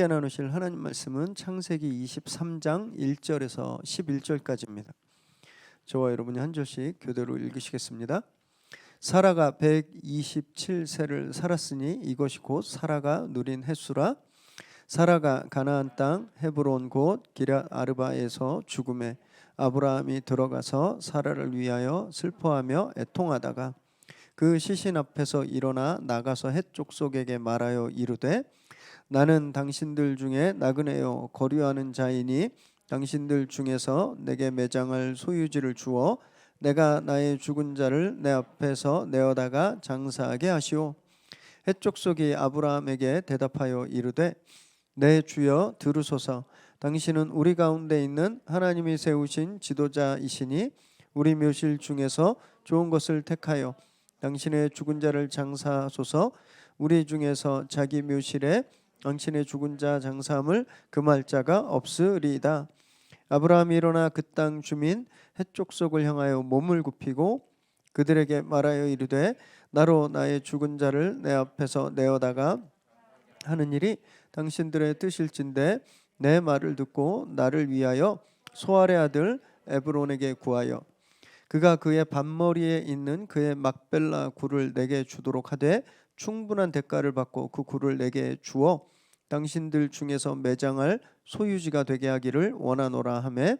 함께 나누실 하나님 말씀은 창세기 23장 1절에서 11절까지입니다. 저와 여러분이 한 절씩 교대로 읽으시겠습니다. 사라가 127세를 살았으니 이것이 곧 사라가 누린 햇수라. 사라가 가나안 땅 헤브론 곧 기럇 아르바에서 죽음에 아브라함이 들어가서 사라를 위하여 슬퍼하며 애통하다가 그 시신 앞에서 일어나 나가서 헷 족속에게 말하여 이르되 나는 당신들 중에 나그네요 거류하는 자이니 당신들 중에서 내게 매장할 소유지를 주어 내가 나의 죽은 자를 내 앞에서 내어다가 장사하게 하시오. 헷 족속이 아브라함에게 대답하여 이르되 내 주여 들으소서. 당신은 우리 가운데 있는 하나님이 세우신 지도자이시니 우리 묘실 중에서 좋은 것을 택하여 당신의 죽은 자를 장사하소서. 우리 중에서 자기 묘실에 당신의 죽은 자 장사함을 금할 자가 없으리이다. 아브라함이 일어나 그 땅 주민 헷 족속을 향하여 몸을 굽히고 그들에게 말하여 이르되 나로 나의 죽은 자를 내 앞에서 내어다가 하는 일이 당신들의 뜻일진데 내 말을 듣고 나를 위하여 소알의 아들 에브론에게 구하여 그가 그의 반머리에 있는 그의 막벨라 굴을 내게 주도록 하되 충분한 대가를 받고 그 굴을 내게 주어 당신들 중에서 매장할 소유지가 되게 하기를 원하노라 하매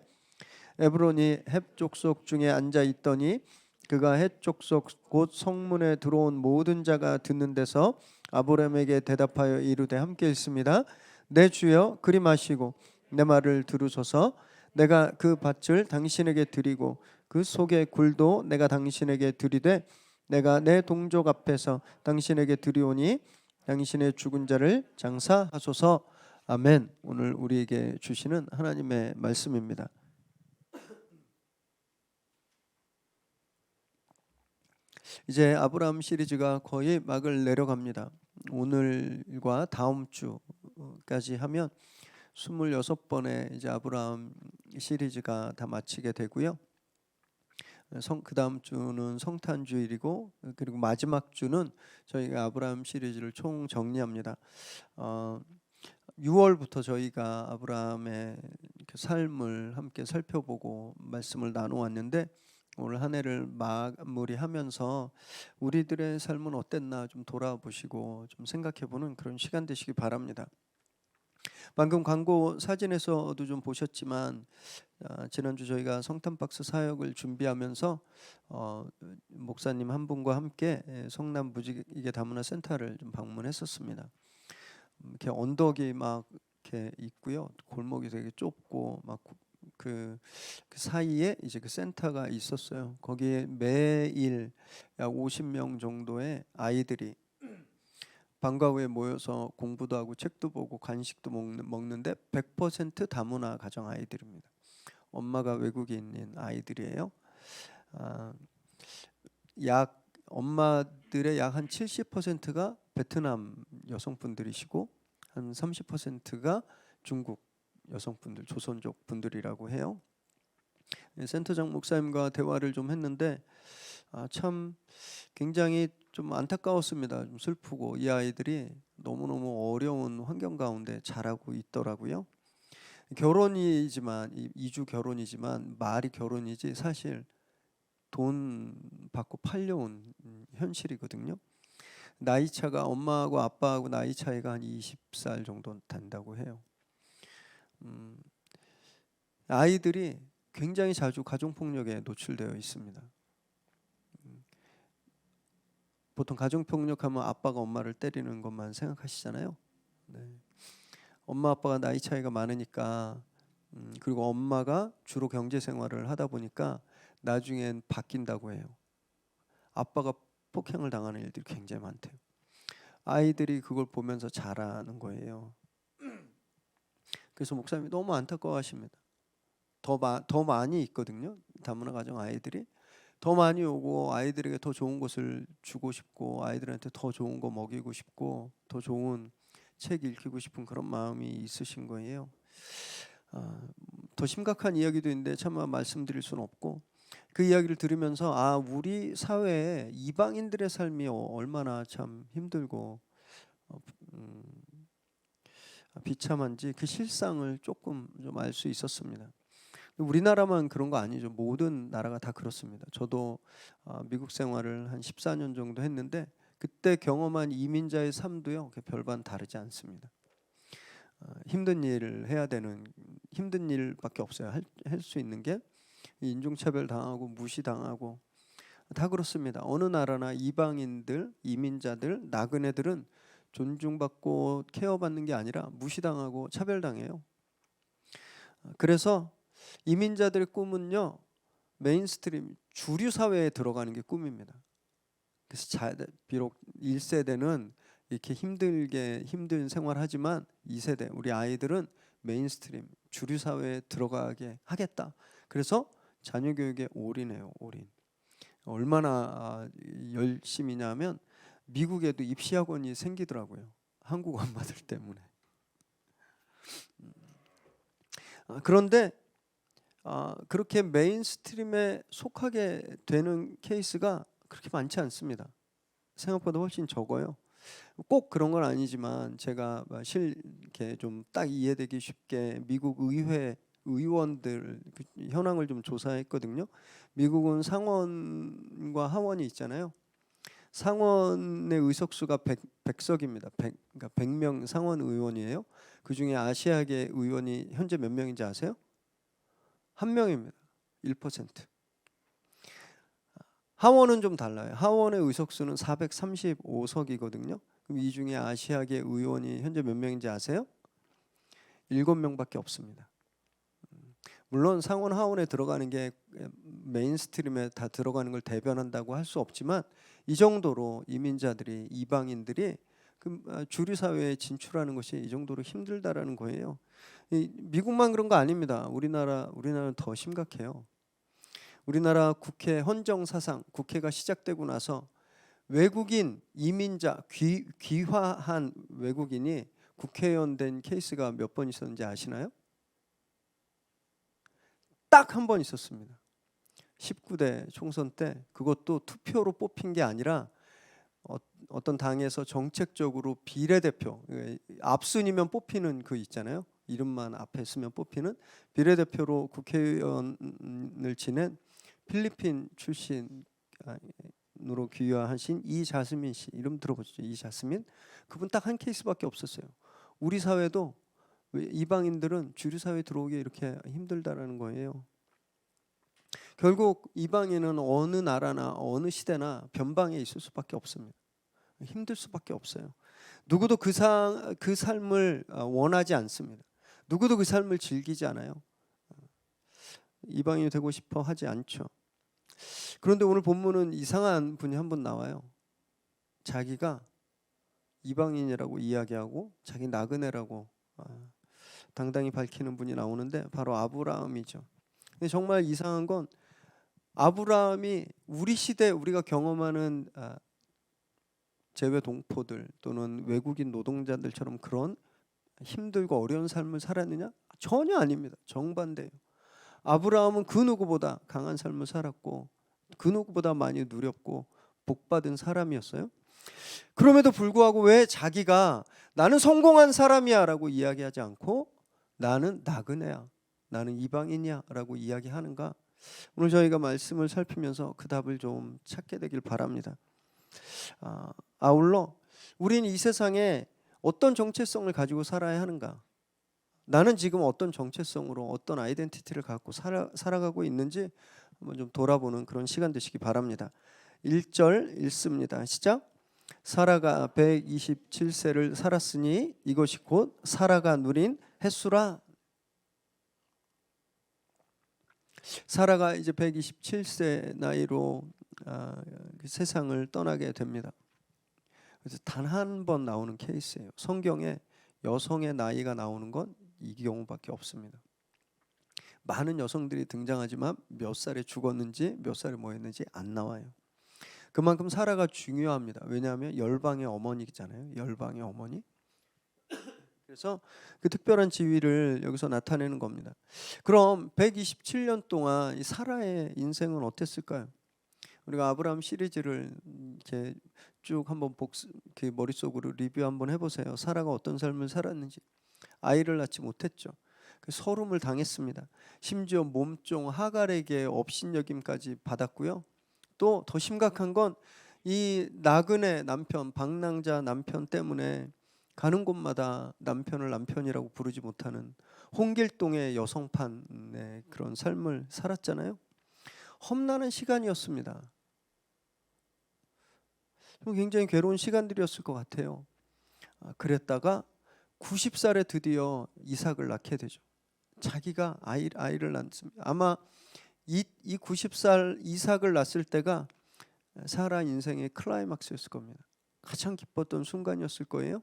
에브론이 헷 족속 중에 앉아 있더니 그가 헷 족속 곧 성문에 들어온 모든 자가 듣는 데서 아브라함에게 대답하여 이르되 함께 있습니다. 내 주여 그리 마시고 내 말을 들으소서. 내가 그 밭을 당신에게 드리고 그 속의 굴도 내가 당신에게 드리되 내가 내 동족 앞에서 당신에게 드리오니 당신의 죽은 자를 장사하소서. 아멘. 오늘 우리에게 주시는 하나님의 말씀입니다. 이제 아브라함 시리즈가 거의 막을 내려갑니다. 오늘과 다음 주까지 하면 26번의 이제 아브라함 시리즈가 다 마치게 되고요. 그 다음 주는 성탄주일이고 그리고 마지막 주는 저희가 아브라함 시리즈를 총 정리합니다. 6월부터 저희가 아브라함의 삶을 함께 살펴보고 말씀을 나누었는데 오늘 한 해를 마무리하면서 우리들의 삶은 어땠나 좀 돌아보시고 좀 생각해보는 그런 시간 되시기 바랍니다. 방금 광고 사진에서도 좀 보셨지만 지난주 저희가 성탄박스 사역을 준비하면서 목사님 한 분과 함께 성남 무지개 다문화 센터를 좀 방문했었습니다. 이렇게 언덕이 막 이렇게 있고요, 골목이 되게 좁고 막 그 사이에 이제 그 센터가 있었어요. 거기에 매일 약 50명 정도의 아이들이 방과 후에 모여서 공부도 하고 책도 보고 간식도 먹는데 100% 다문화 가정 아이들입니다. 엄마가 외국인인 아이들이에요. 약 엄마들의 약 한 70%가 베트남 여성분들이시고 한 30%가 중국 여성분들, 조선족 분들이라고 해요. 센터장 목사님과 대화를 좀 했는데 참 굉장히 좀 안타까웠습니다. 좀 슬프고 이 아이들이 너무너무 어려운 환경 가운데 자라고 있더라고요. 결혼이지만 이주 결혼이지만 말이 결혼이지 사실 돈 받고 팔려온 현실이거든요. 나이 차가 엄마하고 아빠하고 나이 차이가 한 20살 정도 된다고 해요. 아이들이 굉장히 자주 가정폭력에 노출되어 있습니다. 보통 가정폭력하면 아빠가 엄마를 때리는 것만 생각하시잖아요. 네. 엄마 아빠가 나이 차이가 많으니까 그리고 엄마가 주로 경제생활을 하다 보니까 나중엔 바뀐다고 해요. 아빠가 폭행을 당하는 일들이 굉장히 많대요. 아이들이 그걸 보면서 자라는 거예요. 그래서 목사님이 너무 안타까워하십니다. 더 많이 있거든요. 다문화 가정 아이들이 더 많이 오고 아이들에게 더 좋은 것을 주고 싶고 아이들한테 더 좋은 거 먹이고 싶고 더 좋은 책 읽히고 싶은 그런 마음이 있으신 거예요. 더 심각한 이야기도 있는데 차마 말씀드릴 수는 없고 그 이야기를 들으면서 우리 사회에 이방인들의 삶이 얼마나 참 힘들고 비참한지 그 실상을 조금 좀 알 수 있었습니다. 우리나라만 그런 거 아니죠. 모든 나라가 다 그렇습니다. 저도 미국 생활을 한 14년 정도 했는데 그때 경험한 이민자의 삶도요, 별반 다르지 않습니다. 힘든 일을 해야 되는, 힘든 일밖에 없어요. 할 수 있는 게 인종차별 당하고 무시당하고 다 그렇습니다. 어느 나라나 이방인들, 이민자들, 나그네들은 존중받고 케어받는 게 아니라 무시당하고 차별당해요. 그래서 이민자들의 꿈은요, 메인스트림 주류 사회에 들어가는 게 꿈입니다. 그래서 비록 1세대는 이렇게 힘든 생활하지만 2세대 우리 아이들은 메인스트림 주류 사회에 들어가게 하겠다. 그래서 자녀 교육에 올인해요. 올인. 얼마나 열심히냐면 미국에도 입시학원이 생기더라고요. 한국 엄마들 때문에. 그런데 그렇게 메인스트림에 속하게 되는 케이스가 그렇게 많지 않습니다. 생각보다 훨씬 적어요. 꼭 그런 건 아니지만 제가 이렇게 좀 딱 이해되기 쉽게 미국 의회 의원들 현황을 좀 조사했거든요. 미국은 상원과 하원이 있잖아요. 상원의 의석수가 100석입니다. 그러니까 100명 상원 의원이에요. 그 중에 아시아계 의원이 현재 몇 명인지 아세요? 한 명입니다. 1%. 하원은 좀 달라요. 하원의 의석수는 435석이거든요. 그럼 이 중에 아시아계 의원이 현재 몇 명인지 아세요? 7명밖에 없습니다. 물론 상원 하원에 들어가는 게 메인스트림에 다 들어가는 걸 대변한다고 할 수 없지만 이 정도로 이민자들이 이방인들이 주류 사회에 진출하는 것이 이 정도로 힘들다라는 거예요. 미국만 그런 거 아닙니다. 우리나라는 더 심각해요. 우리나라 국회 헌정 사상, 국회가 시작되고 나서 외국인 이민자 귀화한 외국인이 국회의원 된 케이스가 몇 번 있었는지 아시나요? 딱 한 번 있었습니다. 19대 총선 때 그것도 투표로 뽑힌 게 아니라 어떤 당에서 정책적으로 비례대표 앞순이면 뽑히는 그 있잖아요. 이름만 앞에 쓰면 뽑히는 비례대표로 국회의원을 지낸 필리핀 출신으로 귀화하신 이자스민 씨 이름 들어보셨죠? 이자스민 그분 딱 한 케이스밖에 없었어요. 우리 사회도 이방인들은 주류 사회에 들어오기 이렇게 힘들다라는 거예요. 결국 이방인은 어느 나라나 어느 시대나 변방에 있을 수밖에 없습니다. 힘들 수밖에 없어요. 누구도 그 삶을 원하지 않습니다. 누구도 그 삶을 즐기지 않아요. 이방인이 되고 싶어 하지 않죠. 그런데 오늘 본문은 이상한 분이 한 분 나와요. 자기가 이방인이라고 이야기하고 자기 나그네라고 당당히 밝히는 분이 나오는데 바로 아브라함이죠. 근데 정말 이상한 건 아브라함이 우리 시대 우리가 경험하는 재외 동포들 또는 외국인 노동자들처럼 그런 힘들고 어려운 삶을 살았느냐? 전혀 아닙니다. 정반대예요. 아브라함은 그 누구보다 강한 삶을 살았고 그 누구보다 많이 누렸고 복받은 사람이었어요. 그럼에도 불구하고 왜 자기가 나는 성공한 사람이야 라고 이야기하지 않고 나는 나그네야, 나는 이방인이야 라고 이야기하는가? 오늘 저희가 말씀을 살피면서 그 답을 좀 찾게 되길 바랍니다. 아울러 우리는 이 세상에 어떤 정체성을 가지고 살아야 하는가? 나는 지금 어떤 정체성으로 어떤 아이덴티티를 갖고 살아가고 있는지 한번 좀 돌아보는 그런 시간 되시기 바랍니다. 1절 읽습니다. 시작. 사라가 127세를 살았으니 이것이 곧 사라가 누린 햇수라. 사라가 이제 127세 나이로 세상을 떠나게 됩니다. 그래서 단 한 번 나오는 케이스예요. 성경에 여성의 나이가 나오는 건 이 경우밖에 없습니다. 많은 여성들이 등장하지만 몇 살에 죽었는지 몇 살에 뭐 했는지 안 나와요. 그만큼 사라가 중요합니다. 왜냐하면 열방의 어머니잖아요. 열방의 어머니. 그래서 그 특별한 지위를 여기서 나타내는 겁니다. 그럼 127년 동안 이 사라의 인생은 어땠을까요? 우리가 아브라함 시리즈를 이렇게 쭉 한번 머릿속으로 리뷰 한번 해보세요. 사라가 어떤 삶을 살았는지. 아이를 낳지 못했죠. 그 서름을 당했습니다. 심지어 몸종 하갈에게 업신여김까지 받았고요. 또 더 심각한 건 이 나그네 남편, 방랑자 남편 때문에 가는 곳마다 남편을 남편이라고 부르지 못하는 홍길동의 여성판의 그런 삶을 살았잖아요. 험난한 시간이었습니다. 굉장히 괴로운 시간들이었을 것 같아요. 그랬다가 90살에 드디어 이삭을 낳게 되죠. 자기가 아이를 낳습니다. 아마 이 90살 이삭을 낳았을 때가 사라 인생의 클라이막스였을 겁니다. 가장 기뻤던 순간이었을 거예요.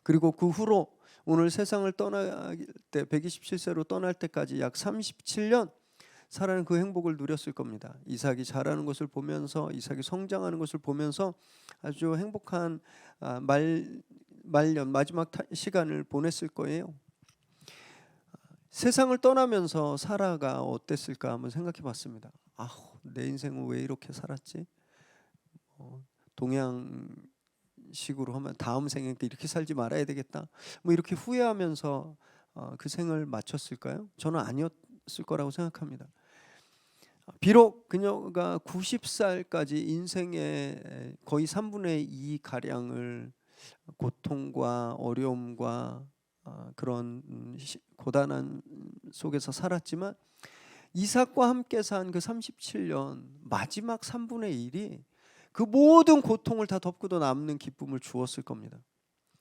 그리고 그 후로 오늘 세상을 떠날 때 127세로 떠날 때까지 약 37년 사라는 그 행복을 누렸을 겁니다. 이삭이 자라는 것을 보면서, 이삭이 성장하는 것을 보면서 아주 행복한 말년 마지막 시간을 보냈을 거예요. 세상을 떠나면서 사라가 어땠을까 한번 생각해 봤습니다. 내 인생은 왜 이렇게 살았지? 동양식으로 하면 다음 생에 이렇게 살지 말아야 되겠다. 뭐 이렇게 후회하면서 그 생을 마쳤을까요? 저는 아니었을 거라고 생각합니다. 비록 그녀가 90살까지 인생의 거의 3분의 2 가량을 고통과 어려움과 그런 고단한 속에서 살았지만 이삭과 함께 산 그 37년 마지막 3분의 1이 그 모든 고통을 다 덮고도 남는 기쁨을 주었을 겁니다.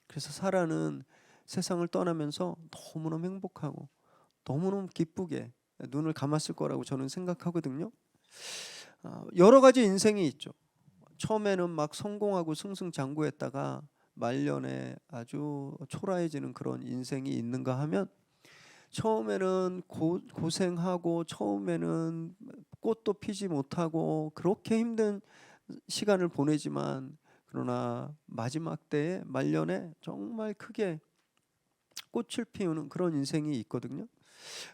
그래서 사라는 세상을 떠나면서 너무너무 행복하고 너무너무 기쁘게 눈을 감았을 거라고 저는 생각하거든요. 여러 가지 인생이 있죠. 처음에는 막 성공하고 승승장구했다가 말년에 아주 초라해지는 그런 인생이 있는가 하면 처음에는 고생하고 처음에는 꽃도 피지 못하고 그렇게 힘든 시간을 보내지만 그러나 마지막 때에 말년에 정말 크게 꽃을 피우는 그런 인생이 있거든요.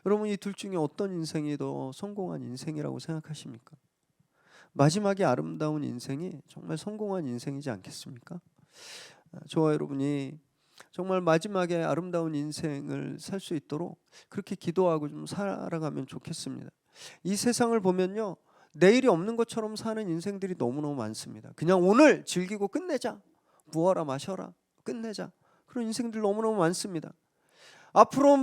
여러분 이 둘 중에 어떤 인생이 더 성공한 인생이라고 생각하십니까? 마지막에 아름다운 인생이 정말 성공한 인생이지 않겠습니까? 저와 여러분이 정말 마지막에 아름다운 인생을 살 수 있도록 그렇게 기도하고 좀 살아가면 좋겠습니다. 이 세상을 보면요, 내일이 없는 것처럼 사는 인생들이 너무너무 많습니다. 그냥 오늘 즐기고 끝내자, 부어라 마셔라 끝내자, 그런 인생들 너무너무 많습니다. 앞으로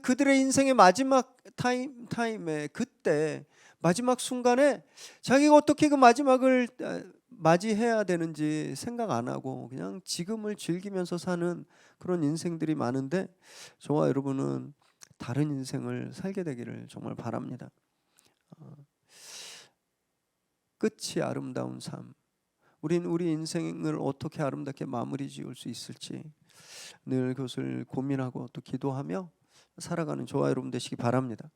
그들의 인생의 마지막 타임에 그때 마지막 순간에 자기가 어떻게 그 마지막을 맞이해야 되는지 생각 안 하고 그냥 지금을 즐기면서 사는 그런 인생들이 많은데 저와 여러분은 다른 인생을 살게 되기를 정말 바랍니다. 끝이 아름다운 삶. 우린 우리 인생을 어떻게 아름답게 마무리 지을 수 있을지 늘 그것을 고민하고 또 기도하며 살아가는 저와 여러분 되시기 바랍니다.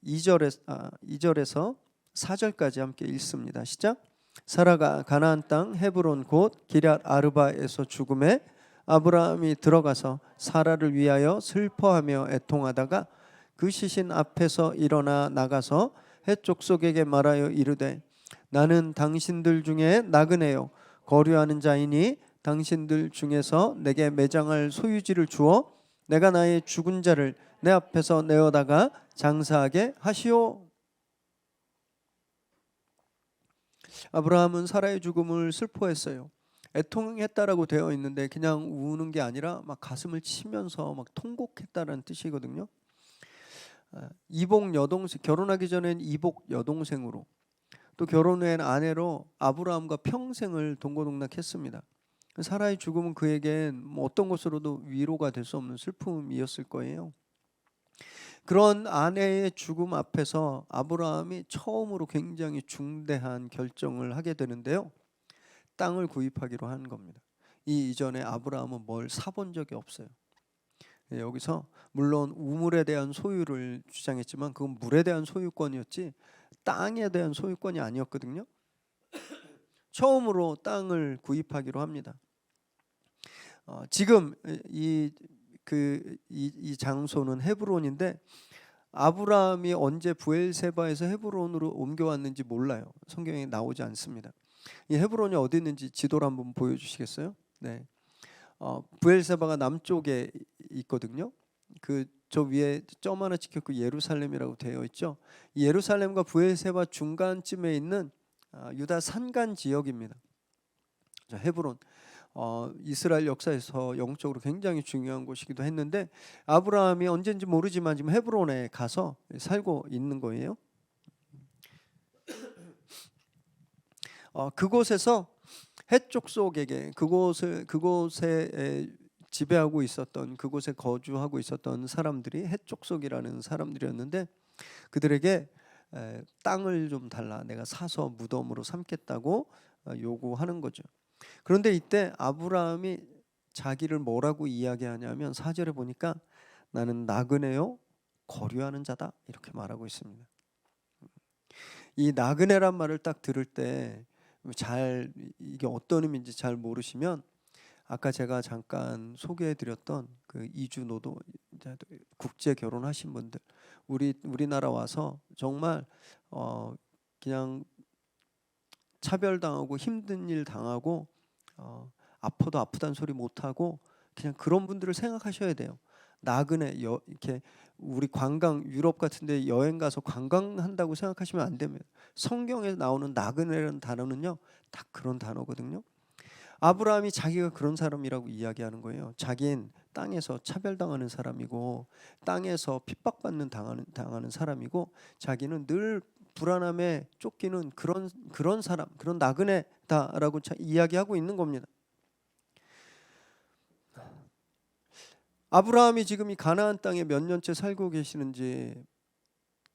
2절에서 4절까지 함께 읽습니다. 시작. 사라가 가나안 땅 헤브론 곧 기럇 아르바에서 죽음에 아브라함이 들어가서 사라를 위하여 슬퍼하며 애통하다가 그 시신 앞에서 일어나 나가서 헷 족속에게 말하여 이르되 나는 당신들 중에 나그네요 거류하는 자이니 당신들 중에서 내게 매장할 소유지를 주어 내가 나의 죽은 자를 내 앞에서 내어다가 장사하게 하시오. 아브라함은 사라의 죽음을 슬퍼했어요. 애통했다라고 되어 있는데 그냥 우는 게 아니라 막 가슴을 치면서 막 통곡했다라는 뜻이거든요. 이복 여동생, 결혼하기 전엔 이복 여동생으로 또 결혼한 아내로 아브라함과 평생을 동고동락했습니다. 사라의 죽음은 그에겐 어떤 것으로도 위로가 될 수 없는 슬픔이었을 거예요. 그런 아내의 죽음 앞에서 아브라함이 처음으로 굉장히 중대한 결정을 하게 되는데요. 땅을 구입하기로 한 겁니다. 이 이전에 아브라함은 뭘 사본 적이 없어요. 여기서 물론 우물에 대한 소유를 주장했지만 그건 물에 대한 소유권이었지 땅에 대한 소유권이 아니었거든요. 처음으로 땅을 구입하기로 합니다. 지금 이 장소는 헤브론인데 아브라함이 언제 브엘세바에서 헤브론으로 옮겨왔는지 몰라요. 성경에 나오지 않습니다. 이 헤브론이 어디 있는지 지도를 한번 보여주시겠어요? 네, 브엘세바가 남쪽에 있거든요. 그 저 위에 점 하나 찍혔고 예루살렘이라고 되어 있죠. 예루살렘과 브엘세바 중간쯤에 있는 유다 산간 지역입니다. 헤브론, 이스라엘 역사에서 영적으로 굉장히 중요한 곳이기도 했는데 아브라함이 언제인지 모르지만 지금 헤브론에 가서 살고 있는 거예요. 그곳에서 해쪽 속에게 그곳에 지배하고 있었던, 그곳에 거주하고 있었던 사람들이 해족속이라는 사람들이었는데 그들에게 땅을 좀 달라, 내가 사서 무덤으로 삼겠다고 요구하는 거죠. 그런데 이때 아브라함이 자기를 뭐라고 이야기하냐면 4절에 보니까 나는 나그네요 거류하는 자다 이렇게 말하고 있습니다. 이 나그네란 말을 딱 들을 때 잘 이게 어떤 의미인지 잘 모르시면 아까 제가 잠깐 소개해드렸던 그 이주 노동 국제 결혼하신 분들 우리나라 와서 정말 그냥 차별당하고 힘든 일 당하고 아파도 아프다는 소리 못하고 그냥 그런 분들을 생각하셔야 돼요. 나그네 이렇게 우리 관광 유럽 같은데 여행 가서 관광한다고 생각하시면 안 됩니다. 성경에 나오는 나그네라는 단어는요 딱 그런 단어거든요. 아브라함이 자기가 그런 사람이라고 이야기하는 거예요. 자기는 땅에서 차별당하는 사람이고 땅에서 핍박받는 당하는 사람이고 자기는 늘 불안함에 쫓기는 그런 사람, 그런 나그네다라고 이야기하고 있는 겁니다. 아브라함이 지금 이 가나안 땅에 몇 년째 살고 계시는지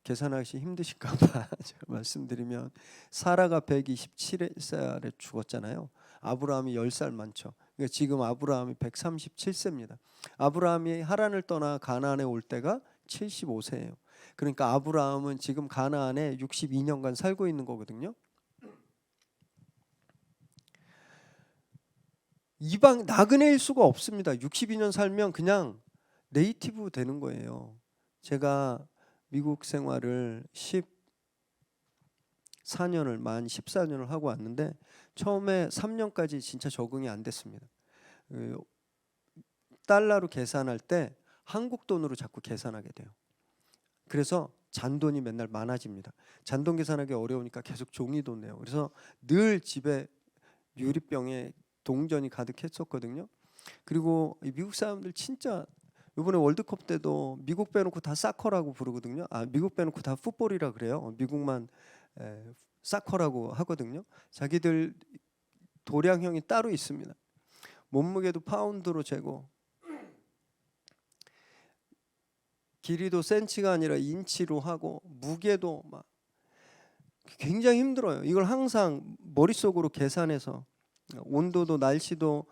계산하기 힘드실까 봐 제가 말씀드리면 사라가 127살에 죽었잖아요. 아브라함이 10살 많죠. 그러니까 지금 아브라함이 137세입니다. 아브라함이 하란을 떠나 가나안에 올 때가 75세예요. 그러니까 아브라함은 지금 가나안에 62년간 살고 있는 거거든요. 이방 나그네일 수가 없습니다. 62년 살면 그냥 네이티브 되는 거예요. 제가 미국 생활을 14년을 하고 왔는데 처음에 3년까지 진짜 적응이 안 됐습니다. 달러로 계산할 때 한국 돈으로 자꾸 계산하게 돼요. 그래서 잔돈이 맨날 많아집니다. 잔돈 계산하기 어려우니까 계속 종이돈 내요. 그래서 늘 집에 유리병에 동전이 가득했었거든요. 그리고 미국 사람들 진짜 이번에 월드컵 때도 미국 빼놓고 다 사커라고 부르거든요. 미국 빼놓고 다 풋볼이라 그래요. 미국만 사커라고 하거든요. 자기들 도량형이 따로 있습니다. 몸무게도 파운드로 재고 길이도 센치가 아니라 인치로 하고 무게도 막 굉장히 힘들어요. 이걸 항상 머릿속으로 계산해서 온도도 날씨도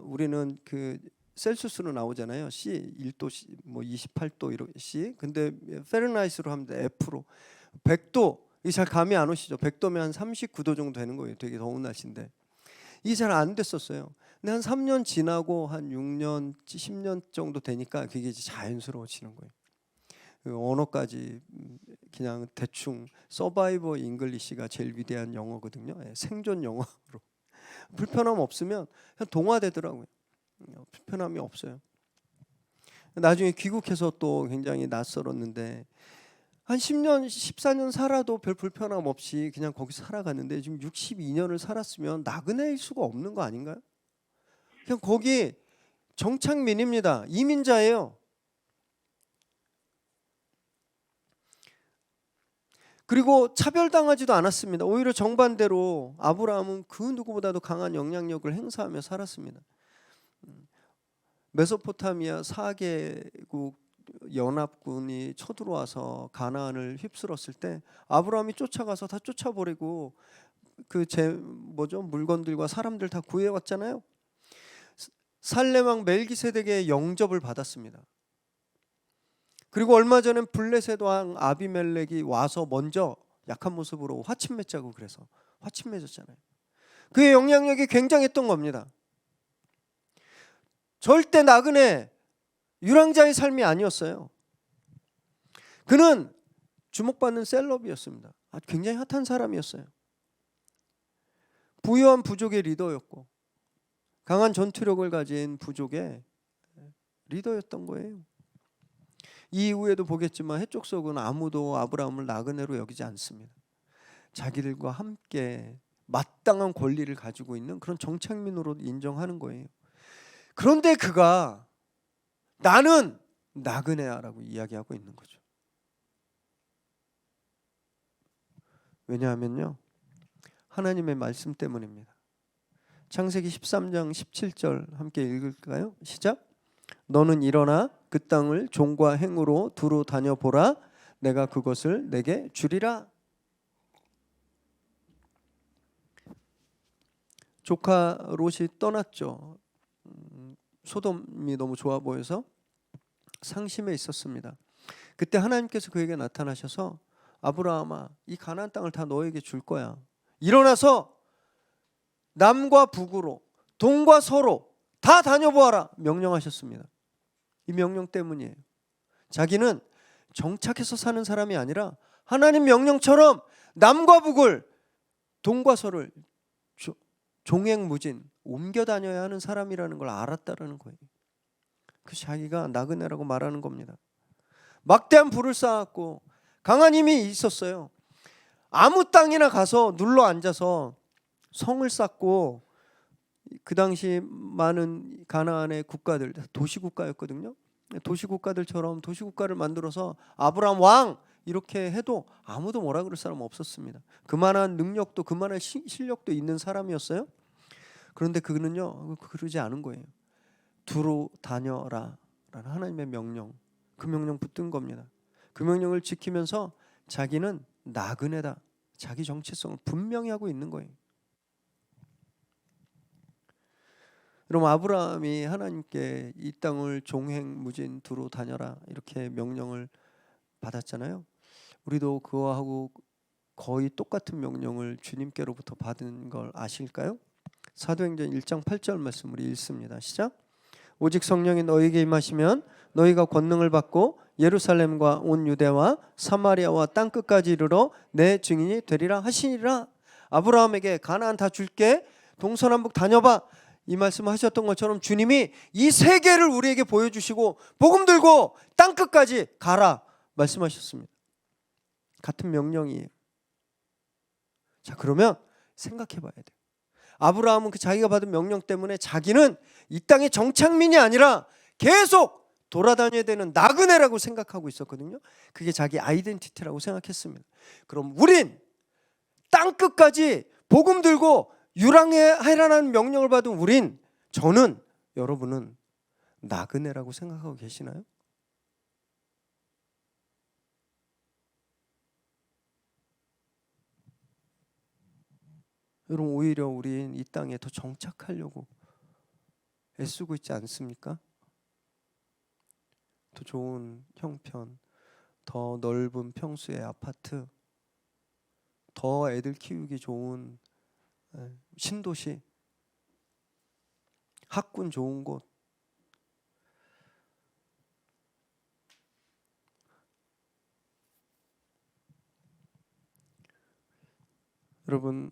우리는 그 셀시우스로 나오잖아요. C 1도 뭐 28도 이렇게 C. 근데 페른하이트로 하면 F로 100도 이 잘 감이 안 오시죠? 100도면 한 39도 정도 되는 거예요. 되게 더운 날씨인데 이게 잘 안 됐었어요. 근데 한 3년 지나고 한 6년, 10년 정도 되니까 그게 이제 자연스러워지는 거예요. 그 언어까지 그냥 대충 서바이버 잉글리시가 제일 위대한 영어거든요. 생존 영어로 불편함 없으면 그냥 동화되더라고요. 불편함이 없어요. 나중에 귀국해서 또 굉장히 낯설었는데 한 10년, 14년 살아도 별 불편함 없이 그냥 거기서 살아갔는데 지금 62년을 살았으면 나그네일 수가 없는 거 아닌가요? 그냥 거기 정착민입니다. 이민자예요. 그리고 차별당하지도 않았습니다. 오히려 정반대로 아브라함은 그 누구보다도 강한 영향력을 행사하며 살았습니다. 메소포타미아 4개국 연합군이 쳐들어와서 가나안을 휩쓸었을 때 아브라함이 쫓아가서 다 쫓아버리고 그 물건들과 사람들 다 구해왔잖아요. 살렘 왕 멜기세덱의 영접을 받았습니다. 그리고 얼마 전엔 블레셋 왕 아비멜렉이 와서 먼저 약한 모습으로 화침 맺자고 그래서 화침 맺었잖아요. 그의 영향력이 굉장했던 겁니다. 절대 나그네 유랑자의 삶이 아니었어요. 그는 주목받는 셀럽이었습니다. 굉장히 핫한 사람이었어요. 부유한 부족의 리더였고 강한 전투력을 가진 부족의 리더였던 거예요. 이후에도 보겠지만 해족속은 아무도 아브라함을 나그네로 여기지 않습니다. 자기들과 함께 마땅한 권리를 가지고 있는 그런 정착민으로 인정하는 거예요. 그런데 그가 나는 나그네야라고 이야기하고 있는 거죠. 왜냐하면요, 하나님의 말씀 때문입니다. 창세기 13장 17절 함께 읽을까요? 시작. 너는 일어나 그 땅을 종과 행으로 두루 다녀보라. 내가 그것을 내게 주리라. 조카 롯이 떠났죠. 소돔이 너무 좋아 보여서 상심해 있었습니다. 그때 하나님께서 그에게 나타나셔서 아브라함아, 이 가나안 땅을 다 너에게 줄 거야. 일어나서 남과 북으로 동과 서로 다 다녀보아라 명령하셨습니다. 이 명령 때문이에요. 자기는 정착해서 사는 사람이 아니라 하나님 명령처럼 남과 북을 동과 서를 종횡무진 옮겨 다녀야 하는 사람이라는 걸 알았다라는 거예요. 그 자기가 나그네라고 말하는 겁니다. 막대한 불을 쌓았고 강한 힘이 있었어요. 아무 땅이나 가서 눌러 앉아서 성을 쌓고, 그 당시 많은 가나안의 국가들, 도시국가였거든요. 도시국가들처럼 도시국가를 만들어서 아브라함 왕 이렇게 해도 아무도 뭐라 그럴 사람 없었습니다. 그만한 능력도 그만한 실력도 있는 사람이었어요. 그런데 그는요, 그러지 않은 거예요. 두루 다녀라 라는 하나님의 명령, 그 명령 붙든 겁니다. 그 명령을 지키면서 자기는 나그네다, 자기 정체성을 분명히 하고 있는 거예요. 그럼 아브라함이 하나님께 이 땅을 종횡무진 두루 다녀라 이렇게 명령을 받았잖아요. 우리도 그거하고 거의 똑같은 명령을 주님께로부터 받은 걸 아실까요? 사도행전 1장 8절 말씀 우리 읽습니다. 시작. 오직 성령이 너희에게 임하시면 너희가 권능을 받고 예루살렘과 온 유대와 사마리아와 땅끝까지 이르러 내 증인이 되리라 하시니라. 아브라함에게 가나안 다 줄게, 동서남북 다녀봐, 이 말씀하셨던 것처럼 주님이 이 세계를 우리에게 보여주시고 복음 들고 땅끝까지 가라 말씀하셨습니다. 같은 명령이에요. 자, 그러면 생각해 봐야 돼요. 아브라함은 그 자기가 받은 명령 때문에 자기는 이 땅의 정착민이 아니라 계속 돌아다녀야 되는 나그네라고 생각하고 있었거든요. 그게 자기 아이덴티티라고 생각했습니다. 그럼 우린 땅끝까지 복음 들고 유랑하라는 명령을 받은 우린, 저는, 여러분은 나그네라고 생각하고 계시나요? 여러분, 오히려 우린 이 땅에 더 정착하려고 애쓰고 있지 않습니까? 더 좋은 형편, 더 넓은 평수의 아파트, 더 애들 키우기 좋은 신도시, 학군 좋은 곳. 여러분,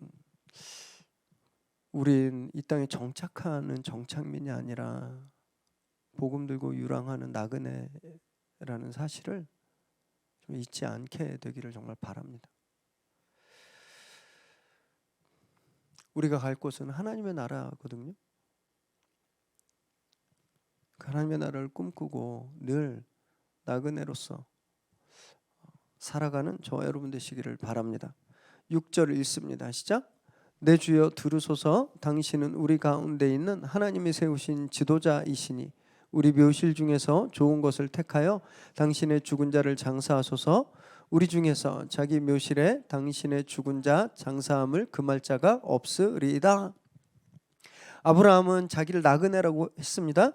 우린 이 땅에 정착하는 정착민이 아니라 복음 들고 유랑하는 나그네라는 사실을 좀 잊지 않게 되기를 정말 바랍니다. 우리가 갈 곳은 하나님의 나라거든요. 하나님의 나라를 꿈꾸고 늘 나그네로서 살아가는 저와 여러분 되시기를 바랍니다. 6절 읽습니다. 시작. 내 주여 들으소서. 당신은 우리 가운데 있는 하나님이 세우신 지도자이시니 우리 묘실 중에서 좋은 것을 택하여 당신의 죽은 자를 장사하소서. 우리 중에서 자기 묘실에 당신의 죽은 자 장사함을 금할 자가 없으리이다. 아브라함은 자기를 나그네라고 했습니다.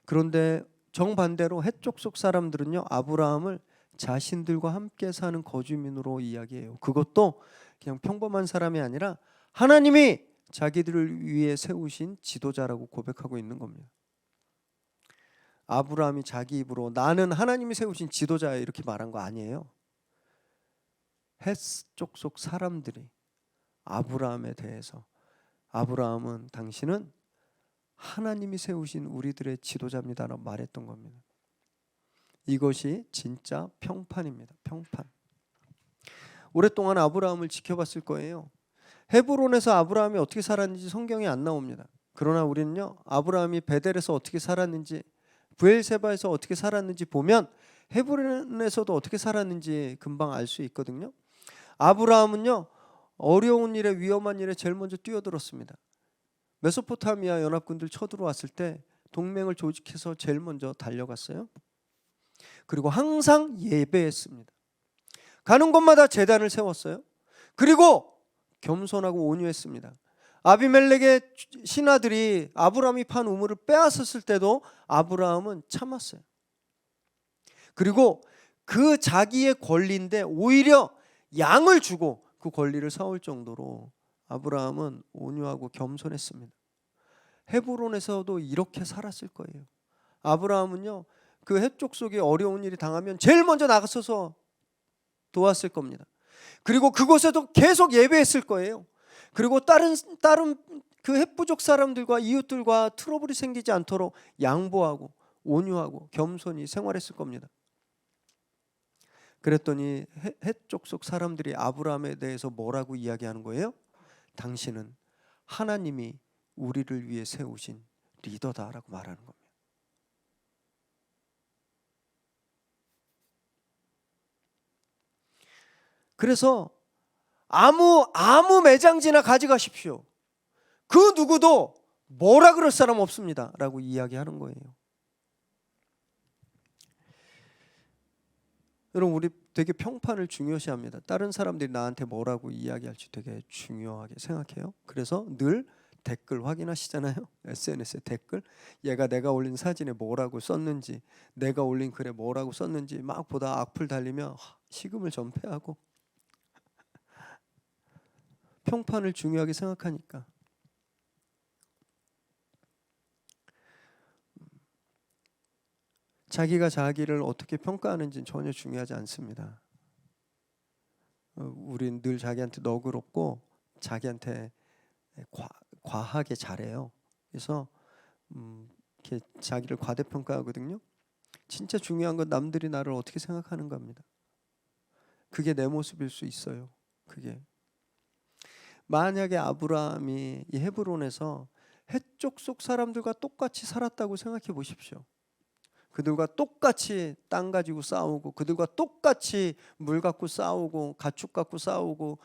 그런데 정반대로 해족 사람들은요, 아브라함을 자신들과 함께 사는 거주민으로 이야기해요. 그것도 그냥 평범한 사람이 아니라 하나님이 자기들을 위해 세우신 지도자라고 고백하고 있는 겁니다. 아브라함이 자기 입으로 나는 하나님이 세우신 지도자야 이렇게 말한 거 아니에요. 헷족 속 사람들이 아브라함에 대해서, 아브라함은 당신은 하나님이 세우신 우리들의 지도자입니다라고 말했던 겁니다. 이것이 진짜 평판입니다. 평판. 오랫동안 아브라함을 지켜봤을 거예요. 헤브론에서 아브라함이 어떻게 살았는지 성경에 안 나옵니다. 그러나 우리는요, 아브라함이 베델에서 어떻게 살았는지, 브엘세바에서 어떻게 살았는지 보면 헤브론에서도 어떻게 살았는지 금방 알 수 있거든요. 아브라함은요, 어려운 일에, 위험한 일에 제일 먼저 뛰어들었습니다. 메소포타미아 연합군들 쳐들어왔을 때 동맹을 조직해서 제일 먼저 달려갔어요. 그리고 항상 예배했습니다. 가는 곳마다 제단을 세웠어요. 그리고 겸손하고 온유했습니다. 아비멜렉의 신하들이 아브라함이 판 우물을 빼앗았을 때도 아브라함은 참았어요. 그리고 그 자기의 권리인데 오히려 양을 주고 그 권리를 사올 정도로 아브라함은 온유하고 겸손했습니다. 헤브론에서도 이렇게 살았을 거예요. 아브라함은요, 그 해쪽 속에 어려운 일이 당하면 제일 먼저 나가서서 도왔을 겁니다. 그리고 그곳에도 계속 예배했을 거예요. 그리고 다른 그 헷부족 사람들과 이웃들과 트러블이 생기지 않도록 양보하고 온유하고 겸손히 생활했을 겁니다. 그랬더니 헷족 속 사람들이 아브라함에 대해서 뭐라고 이야기하는 거예요? 당신은 하나님이 우리를 위해 세우신 리더다라고 말하는 겁니다. 그래서 아무 매장지나 가져가십시오. 그 누구도 뭐라 그럴 사람 없습니다 라고 이야기하는 거예요. 여러분, 우리 되게 평판을 중요시합니다. 다른 사람들이 나한테 뭐라고 이야기할지 되게 중요하게 생각해요. 그래서 늘 댓글 확인하시잖아요. SNS에 댓글. 얘가 내가 올린 사진에 뭐라고 썼는지, 내가 올린 글에 뭐라고 썼는지 막 보다 악플 달리면 식음을 전폐하고, 평판을 중요하게 생각하니까. 자기가 자기를 어떻게 평가하는지는 전혀 중요하지 않습니다. 우린 늘 자기한테 너그럽고 자기한테 과하게 잘해요. 그래서 이렇게 자기를 과대평가하거든요. 진짜 중요한 건 남들이 나를 어떻게 생각하는 겁니다. 그게 내 모습일 수 있어요. 그게 만약에 아브라함이 이 헤브론에서 해쪽 속 사람들과 똑같이 살았다고 생각해 보십시오. 그들과 똑같이 땅 가지고 싸우고, 그들과 똑같이 물 갖고 싸우고, 가축 갖고 싸우고,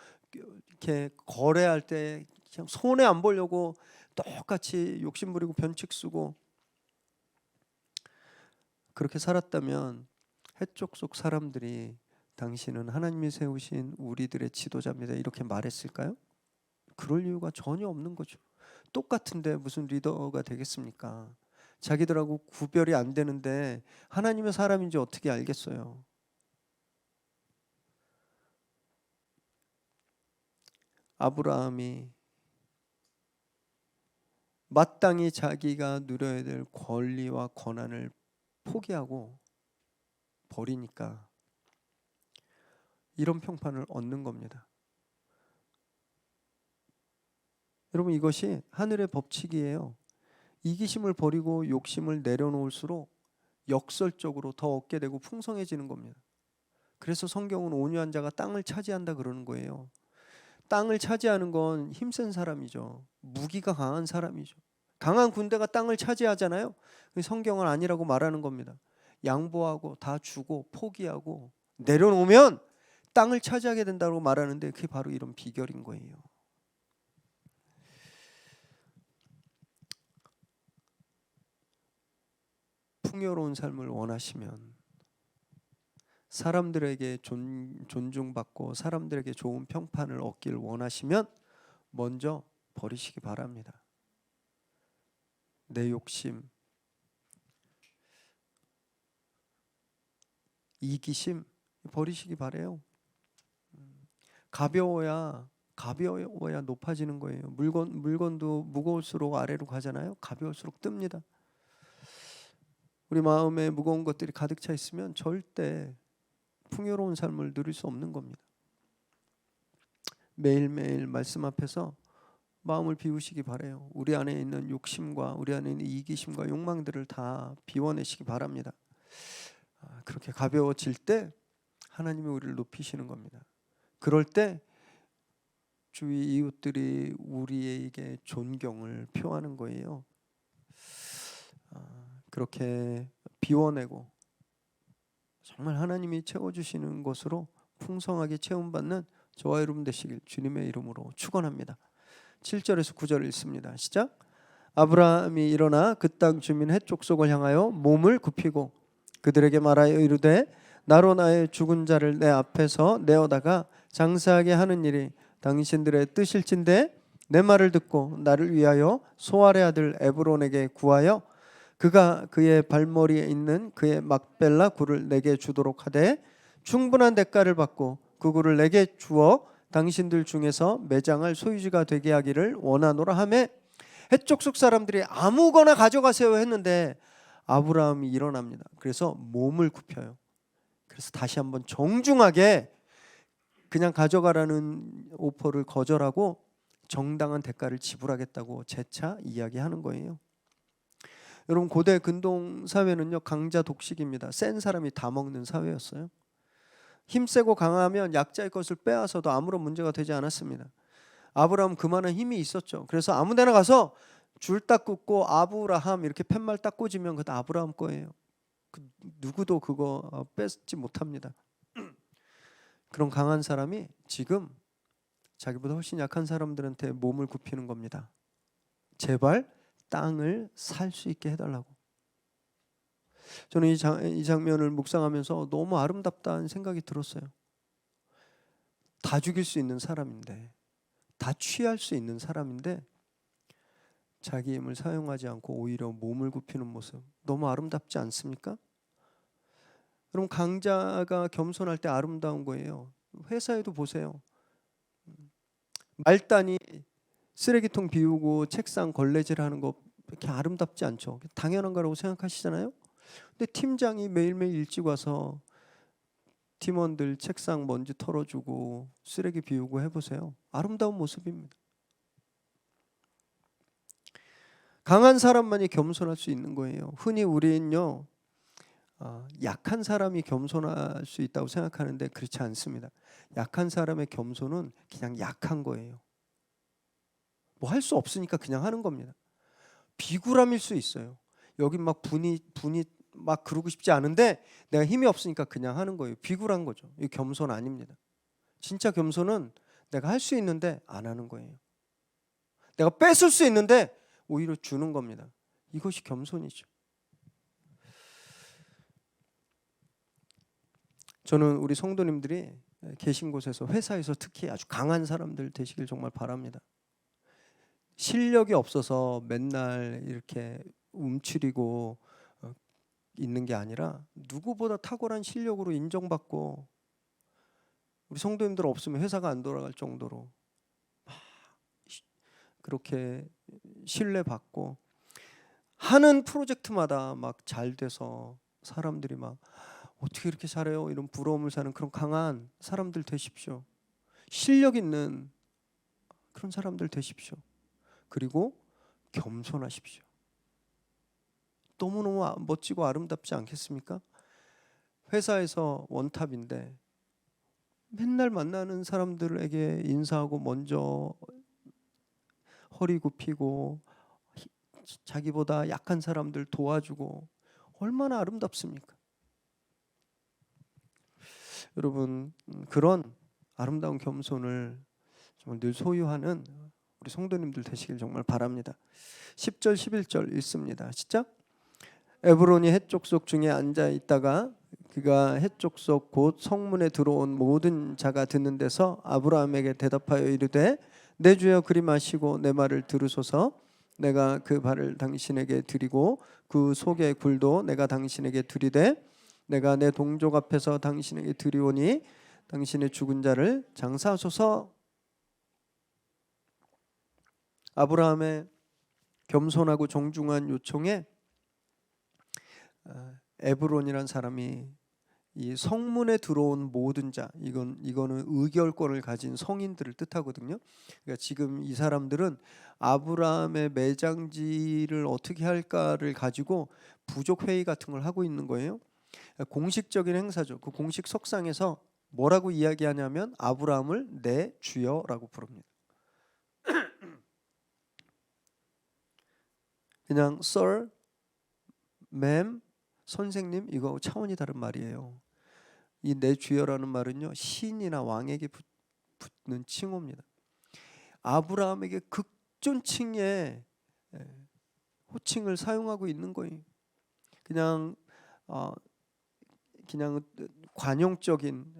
이렇게 거래할 때 그냥 손해 안 보려고 똑같이 욕심부리고 변칙 쓰고 그렇게 살았다면 해쪽 속 사람들이 당신은 하나님이 세우신 우리들의 지도자입니다 이렇게 말했을까요? 그럴 이유가 전혀 없는 거죠. 똑같은데 무슨 리더가 되겠습니까? 자기들하고 구별이 안 되는데 하나님의 사람인지 어떻게 알겠어요? 아브라함이 마땅히 자기가 누려야 될 권리와 권한을 포기하고 버리니까 이런 평판을 얻는 겁니다. 여러분, 이것이 하늘의 법칙이에요. 이기심을 버리고 욕심을 내려놓을수록 역설적으로 더 얻게 되고 풍성해지는 겁니다. 그래서 성경은 온유한 자가 땅을 차지한다 그러는 거예요. 땅을 차지하는 건 힘센 사람이죠. 무기가 강한 사람이죠. 강한 군대가 땅을 차지하잖아요. 성경은 아니라고 말하는 겁니다. 양보하고 다 주고 포기하고 내려놓으면 땅을 차지하게 된다고 말하는데 그게 바로 이런 비결인 거예요. 풍요로운 삶을 원하시면, 사람들에게 존중받고 사람들에게 좋은 평판을 얻기를 원하시면 먼저 버리시기 바랍니다. 내 욕심, 이기심 버리시기 바래요. 가벼워야 높아지는 거예요. 물건도 무거울수록 아래로 가잖아요. 가벼울수록 뜹니다. 우리 마음에 무거운 것들이 가득 차 있으면 절대 풍요로운 삶을 누릴 수 없는 겁니다. 매일매일 말씀 앞에서 마음을 비우시기 바래요. 우리 안에 있는 욕심과 우리 안에 있는 이기심과 욕망들을 다 비워내시기 바랍니다. 그렇게 가벼워질 때 하나님이 우리를 높이시는 겁니다. 그럴 때 주위 이웃들이 우리에게 존경을 표하는 거예요. 그렇게 비워내고 정말 하나님이 채워주시는 것으로 풍성하게 채움받는 저와 여러분 되시길 주님의 이름으로 축원합니다. 7절에서 9절 읽습니다. 시작. 아브라함이 일어나 그 땅 주민 헷 족속을 향하여 몸을 굽히고 그들에게 말하여 이르되 나로 나의 죽은 자를 내 앞에서 내어다가 장사하게 하는 일이 당신들의 뜻일진데 내 말을 듣고 나를 위하여 소알의 아들 에브론에게 구하여 그가 그의 발머리에 있는 그의 막벨라 굴을 내게 주도록 하되 충분한 대가를 받고 그 굴을 내게 주어 당신들 중에서 매장할 소유지가 되게 하기를 원하노라 하매 헷 족속 사람들이 아무거나 가져가세요 했는데 아브라함이 일어납니다. 그래서 몸을 굽혀요. 그래서 다시 한번 정중하게 그냥 가져가라는 오퍼를 거절하고 정당한 대가를 지불하겠다고 재차 이야기하는 거예요. 여러분 고대 근동 사회는요 강자 독식입니다. 센 사람이 다 먹는 사회였어요. 힘세고 강하면 약자의 것을 빼앗아도 아무런 문제가 되지 않았습니다. 아브라함 그만한 힘이 있었죠. 그래서 아무데나 가서 줄 딱 긋고 아브라함 이렇게 팻말 딱 꽂으면 그것도 아브라함 거예요. 누구도 그거 뺏지 못합니다. 그런 강한 사람이 지금 자기보다 훨씬 약한 사람들한테 몸을 굽히는 겁니다. 제발 땅을 살 수 있게 해달라고. 저는 이 장면을 묵상하면서 너무 아름답다는 생각이 들었어요. 다 죽일 수 있는 사람인데, 다 취할 수 있는 사람인데 자기 힘을 사용하지 않고 오히려 몸을 굽히는 모습 너무 아름답지 않습니까? 여러분 강자가 겸손할 때 아름다운 거예요. 회사에도 보세요. 말단이 쓰레기통 비우고 책상 걸레질하는 거 이렇게 아름답지 않죠. 당연한 거라고 생각하시잖아요. 근데 팀장이 매일매일 일찍 와서 팀원들 책상 먼지 털어주고 쓰레기 비우고 해보세요. 아름다운 모습입니다. 강한 사람만이 겸손할 수 있는 거예요. 흔히 우리는요 약한 사람이 겸손할 수 있다고 생각하는데 그렇지 않습니다. 약한 사람의 겸손은 그냥 약한 거예요. 뭐 할 수 없으니까 그냥 하는 겁니다. 비굴함일 수 있어요. 여기 막 분이 막 그러고 싶지 않은데 내가 힘이 없으니까 그냥 하는 거예요. 비굴한 거죠. 이 겸손 아닙니다. 진짜 겸손은 내가 할 수 있는데 안 하는 거예요. 내가 뺏을 수 있는데 오히려 주는 겁니다. 이것이 겸손이죠. 저는 우리 성도님들이 계신 곳에서 회사에서 특히 아주 강한 사람들 되시길 정말 바랍니다. 실력이 없어서 맨날 이렇게 움츠리고 있는 게 아니라 누구보다 탁월한 실력으로 인정받고 우리 성도님들 없으면 회사가 안 돌아갈 정도로 그렇게 신뢰받고 하는 프로젝트마다 막 잘 돼서 사람들이 막 어떻게 이렇게 잘해요? 이런 부러움을 사는 그런 강한 사람들 되십시오. 실력 있는 그런 사람들 되십시오. 그리고 겸손하십시오. 너무너무 멋지고 아름답지 않겠습니까? 회사에서 원탑인데 맨날 만나는 사람들에게 인사하고 먼저 허리 굽히고 자기보다 약한 사람들 도와주고 얼마나 아름답습니까? 여러분 그런 아름다운 겸손을 정말 늘 소유하는 우리 성도님들 되시길 정말 바랍니다. 10절 11절 읽습니다. 시작. 에브론이 헷 족속 중에 앉아 있다가 그가 헷 족속 곧 성문에 들어온 모든 자가 듣는 데서 아브라함에게 대답하여 이르되 내 주여 그리 마시고 내 말을 들으소서. 내가 그 발을 당신에게 드리고 그 속의 굴도 내가 당신에게 드리되 내가 내 동족 앞에서 당신에게 드리오니 당신의 죽은 자를 장사하소서. 아브라함의 겸손하고 정중한 요청에 에브론이란 사람이 이 성문에 들어온 모든 자, 이거는 의결권을 가진 성인들을 뜻하거든요. 그러니까 지금 이 사람들은 아브라함의 매장지를 어떻게 할까를 가지고 부족 회의 같은 걸 하고 있는 거예요. 공식적인 행사죠. 그 공식 석상에서 뭐라고 이야기하냐면 아브라함을 내 주여라고 부릅니다. 그냥 sir, ma'am, 선생님 이거 차원이 다른 말이에요. 이 내 주여라는 말은요, 신이나 왕에게 붙는 칭호입니다. 아브라함에게 극존칭의 호칭을 사용하고 있는 거예요. 그냥 그냥 관용적인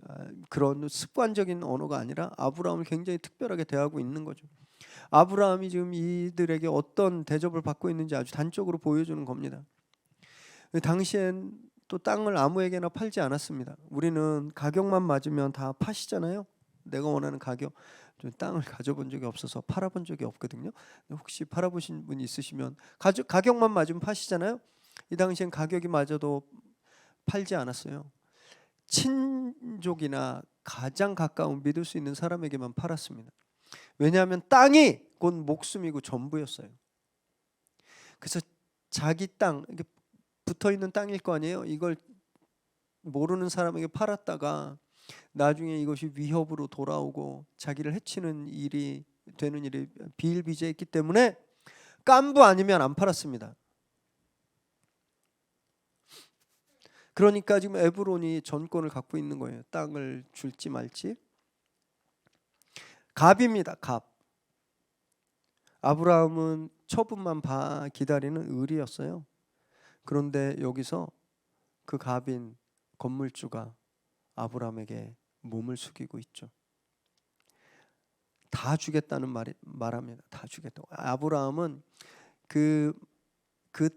그런 습관적인 언어가 아니라 아브라함을 굉장히 특별하게 대하고 있는 거죠. 아브라함이 지금 이들에게 어떤 대접을 받고 있는지 아주 단적으로 보여주는 겁니다. 당시엔 또 땅을 아무에게나 팔지 않았습니다. 우리는 가격만 맞으면 다 파시잖아요. 내가 원하는 가격. 땅을 가져본 적이 없어서 팔아본 적이 없거든요. 혹시 팔아보신 분 있으시면 가격만 맞으면 파시잖아요. 이 당시엔 가격이 맞아도 팔지 않았어요. 친족이나 가장 가까운 믿을 수 있는 사람에게만 팔았습니다. 왜냐하면 땅이 곧 목숨이고 전부였어요. 그래서 자기 땅, 이게 붙어있는 땅일 거 아니에요. 이걸 모르는 사람에게 팔았다가 나중에 이것이 위협으로 돌아오고 자기를 해치는 일이 되는 일이 비일비재했기 때문에 깐부 아니면 안 팔았습니다. 그러니까 지금 에브론이 전권을 갖고 있는 거예요. 땅을 줄지 말지. 갑입니다. 갑. 아브라함은 처분만 기다리는 을이었어요. 그런데 여기서 그 갑인 건물주가 아브라함에게 몸을 숙이고 있죠. 다 주겠다는 말합니다. 다 주겠다고. 아브라함은 그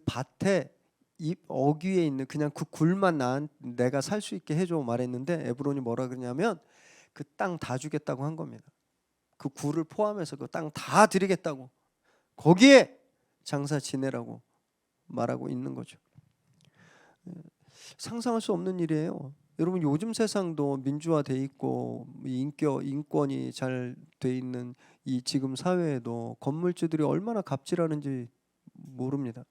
밭에 이 어귀에 있는 그냥 그 굴만 내가 살 수 있게 해줘 말했는데 에브론이 뭐라 그러냐면 그 땅 다 주겠다고 한 겁니다. 그 굴을 포함해서 그 땅 다 드리겠다고, 거기에 장사 지내라고 말하고 있는 거죠. 상상할 수 없는 일이에요. 여러분 요즘 세상도 민주화돼 있고 인권이 잘 돼 있는 이 지금 사회에도 건물주들이 얼마나 갑질하는지 모릅니다.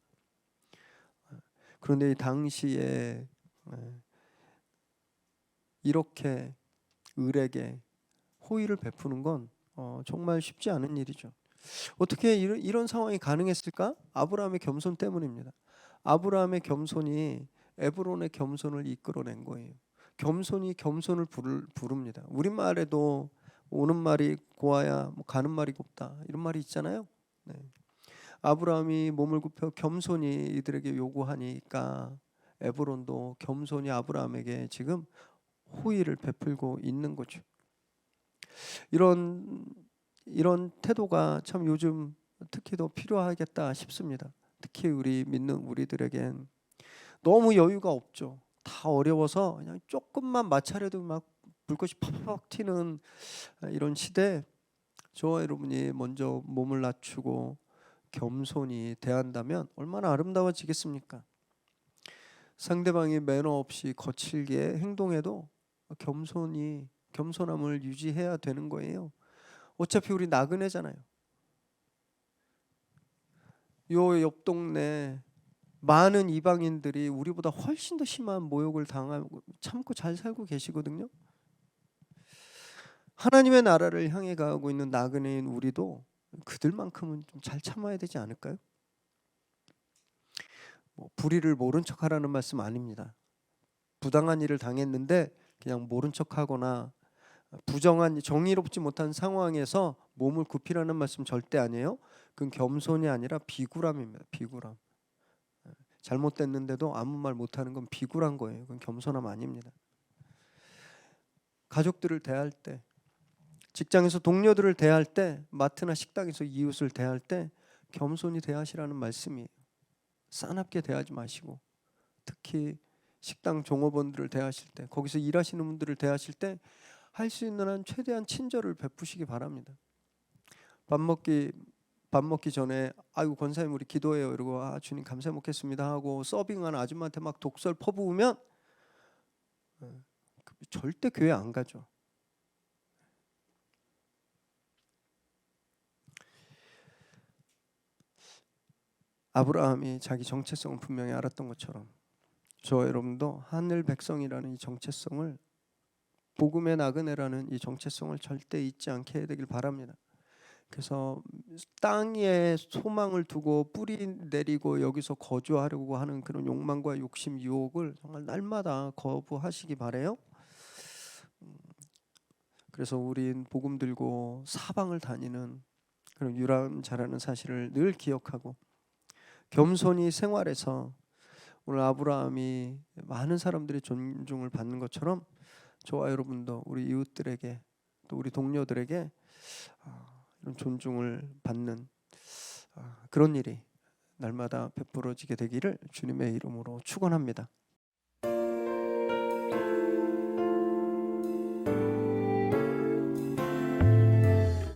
그런데 이 당시에 이렇게 을에게 호의를 베푸는 건 정말 쉽지 않은 일이죠. 어떻게 이런 상황이 가능했을까? 아브라함의 겸손 때문입니다. 아브라함의 겸손이 에브론의 겸손을 이끌어낸 거예요. 겸손이 겸손을 부릅니다. 우리말에도 오는 말이 고와야 가는 말이 곱다 이런 말이 있잖아요. 네. 아브라함이 몸을 굽혀 겸손히 이들에게 요구하니까 에브론도 겸손히 아브라함에게 지금 호의를 베풀고 있는 거죠. 이런 태도가 참 요즘 특히 더 필요하겠다 싶습니다. 특히 우리 믿는 우리들에겐 너무 여유가 없죠. 다 어려워서 그냥 조금만 마찰해도 막 불꽃이 팍팍 튀는 이런 시대, 저와 여러분이 먼저 몸을 낮추고 겸손히 대한다면 얼마나 아름다워지겠습니까? 상대방이 매너 없이 거칠게 행동해도 겸손함을 유지해야 되는 거예요. 어차피 우리 나그네잖아요. 요 옆 동네 많은 이방인들이 우리보다 훨씬 더 심한 모욕을 당하고 참고 잘 살고 계시거든요. 하나님의 나라를 향해 가고 있는 나그네인 우리도 그들만큼은 좀 잘 참아야 되지 않을까요? 불의를 모른 척하라는 말씀 아닙니다. 부당한 일을 당했는데 그냥 모른 척하거나 부정한 정의롭지 못한 상황에서 몸을 굽히라는 말씀 절대 아니에요. 그건 겸손이 아니라 비굴함입니다. 비굴함. 잘못됐는데도 아무 말 못하는 건 비굴한 거예요. 그건 겸손함 아닙니다. 가족들을 대할 때, 직장에서 동료들을 대할 때, 마트나 식당에서 이웃을 대할 때 겸손히 대하시라는 말씀이에요. 싸납게 대하지 마시고, 특히 식당 종업원들을 대하실 때, 거기서 일하시는 분들을 대하실 때 할 수 있는 한 최대한 친절을 베푸시기 바랍니다. 밥 먹기 전에 아이고 권사님 우리 기도해요 이러고 주님 감사 먹겠습니다 하고 서빙하는 아줌마한테 막 독설 퍼부으면 절대 교회 안 가죠. 아브라함이 자기 정체성을 분명히 알았던 것처럼 저와 여러분도 하늘 백성이라는 이 정체성을, 복음의 나그네라는 이 정체성을 절대 잊지 않게 해야 되길 바랍니다. 그래서 땅에 소망을 두고 뿌리 내리고 여기서 거주하려고 하는 그런 욕망과 욕심, 유혹을 정말 날마다 거부하시기 바래요. 그래서 우린 복음 들고 사방을 다니는 그런 유람자라는 사실을 늘 기억하고 겸손히 생활해서 오늘 아브라함이 많은 사람들의 존중을 받는 것처럼 저와 여러분도 우리 이웃들에게 또 우리 동료들에게 이런 존중을 받는 그런 일이 날마다 베풀어지게 되기를 주님의 이름으로 축원합니다.